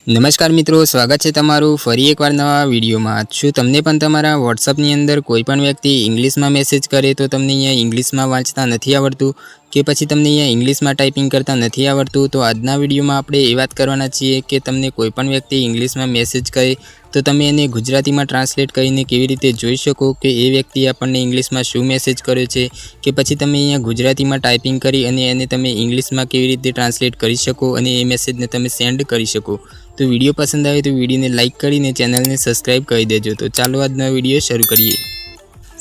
નમસ્કાર મિત્રો, સ્વાગત છે તમારું ફરી એકવાર નવા વિડીયોમાં। શું તમને પણ તમારા વોટ્સઅપની અંદર કોઈ પણ વ્યક્તિ ઇંગ્લિશમાં મેસેજ કરે તો તમને અહીંયા ઇંગ્લિશમાં વાંચતા નથી આવડતું કે પછી તમને અહીંયા ઇંગ્લિશમાં ટાઈપિંગ કરતા નથી આવડતું? તો આજના વિડીયોમાં આપણે એ વાત કરવાના છીએ કે તમને કોઈ પણ વ્યક્તિ ઇંગ્લિશમાં મેસેજ કરે તો તમે એને ગુજરાતીમાં ટ્રાન્સલેટ કરીને કેવી રીતે જોઈ શકો કે એ વ્યક્તિ આપણને ઇંગ્લિશમાં શું મેસેજ કર્યો છે, કે પછી તમે અહીંયા ગુજરાતીમાં ટાઈપિંગ કરી અને એને તમે ઇંગ્લિશમાં કેવી રીતે ટ્રાન્સલેટ કરી શકો અને એ મેસેજને તમે સેન્ડ કરી શકો। તો વિડીયો પસંદ આવે તો વિડીયોને લાઇક કરીને ચેનલને સબસ્ક્રાઇબ કરી દેજો। તો ચાલો આજનો વિડીયો શરૂ કરીએ।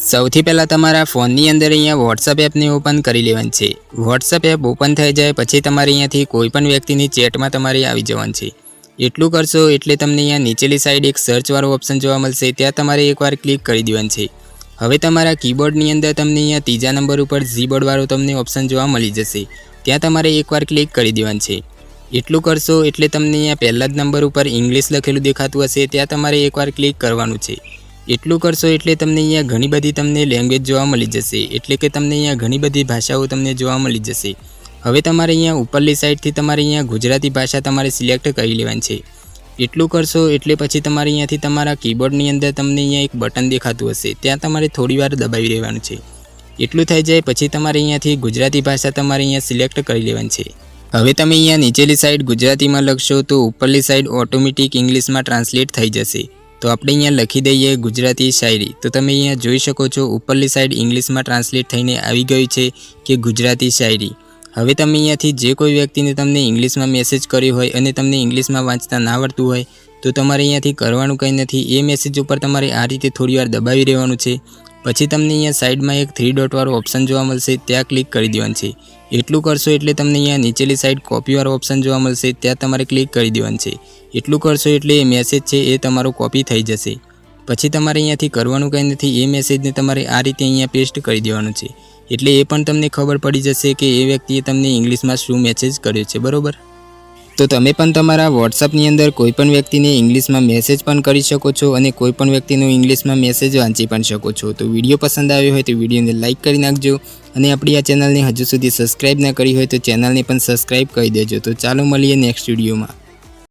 સૌથી પહેલાં તમારા ફોનની અંદર અહીંયા વોટ્સઅપ એપને ઓપન કરી લેવાની છે। વોટ્સઅપ એપ ઓપન થઈ જાય પછી તમારે અહીંયાથી કોઈ પણ વ્યક્તિની ચેટમાં તમારે આવી જવાનું છે। એટલું કરશો એટલે તમને અહીંયા નીચેલી સાઈડ એક સર્ચવાળો ઓપ્શન જોવા મળશે, ત્યાં તમારે એકવાર ક્લિક કરી દેવાનું છે। હવે તમારા કીબોર્ડની અંદર તમને અહીંયા ત્રીજા નંબર ઉપર ઝીબોર્ડવાળો તમને ઓપ્શન જોવા મળી જશે, ત્યાં તમારે એકવાર ક્લિક કરી દેવાનું છે। એટલું કરશો એટલે તમને અહીંયા પહેલા જ નંબર ઉપર ઇંગ્લિશ લખેલું દેખાતું હશે, ત્યાં તમારે એકવાર ક્લિક કરવાનું છે। એટલું કરશો એટલે તમને અહીંયા ઘણી બધી તમને લેંગ્વેજ જોવા મળી જશે, એટલે કે તમને અહીંયા ઘણી બધી ભાષાઓ તમને જોવા મળી જશે। હવે તમારે અહીંયા ઉપરલી સાઈડથી તમારે અહીંયા ગુજરાતી ભાષા તમારે સિલેક્ટ કરી લેવાની છે। એટલું કરશો એટલે પછી તમારે અહીંયાથી તમારા કીબોર્ડની અંદર તમને અહીંયા એક બટન દેખાતું હશે, ત્યાં તમારે થોડીવાર દબાવી રહેવાનું છે। એટલું થઈ જાય પછી તમારે અહીંયાથી ગુજરાતી ભાષા તમારે અહીંયા સિલેક્ટ કરી લેવાની છે। હવે તમે અહીંયા નીચેલી સાઈડ ગુજરાતીમાં લખશો તો ઉપરલી સાઈડ ઓટોમેટિક ઇંગ્લિશમાં ટ્રાન્સલેટ થઈ જશે। તો આપણે અહીંયા લખી દઈએ ગુજરાતી શાયરી, તો તમે અહીંયા જોઈ શકો છો ઉપરલી સાઈડ ઇંગ્લિશમાં ટ્રાન્સલેટ થઈને આવી ગયું છે કે ગુજરાતી શાયરી। હવે તમે અહીંયાથી જે કોઈ વ્યક્તિને તમને ઇંગ્લિશમાં મેસેજ કર્યો હોય અને તમને ઇંગ્લિશમાં વાંચતા ના આવડતું હોય તો તમારે અહીંયાથી કરવાનું કંઈ નથી, એ મેસેજ ઉપર તમારે આ રીતે થોડીવાર દબાવી રહેવાનું છે। પછી તમને અહીંયા સાઈડમાં એક 3 ડોટવાળો ઓપ્શન જોવા મળશે, ત્યાં ક્લિક કરી દેવાનું છે। એટલું કરશો એટલે તમને અહીંયા નીચેલી સાઈડ કોપીવાળો ઓપ્શન જોવા મળશે, ત્યાં તમારે ક્લિક કરી દેવાનું છે। એટલું કરશો એટલે એ મેસેજ છે એ તમારો કોપી થઈ જશે। પછી તમારે અહીંયાથી કરવાનું કંઈ નથી, એ મેસેજને તમારે આ રીતે અહીંયા પેસ્ટ કરી દેવાનું છે, એટલે એ પણ તમને ખબર પડી જશે કે એ વ્યક્તિએ તમને ઇંગ્લિશમાં શું મેસેજ કર્યો છે, બરાબર? તો તમે પણ તમારા વોટ્સઅપની અંદર કોઈ પણ વ્યક્તિને ઇંગ્લિશમાં મેસેજ પણ કરી શકો છો અને કોઈ પણ વ્યક્તિનો ઇંગ્લિશમાં મેસેજ વાંચી પણ શકો છો। તો વિડીયો પસંદ આવ્યો હોય તો વિડીયોને લાઇક કરી નાખજો અને આપણી આ ચેનલને હજુ સુધી સબસ્ક્રાઇબ ના કરી હોય તો ચેનલને પણ સબસ્ક્રાઇબ કરી દેજો। તો ચાલો મળીએ નેક્સ્ટ વિડીયોમાં।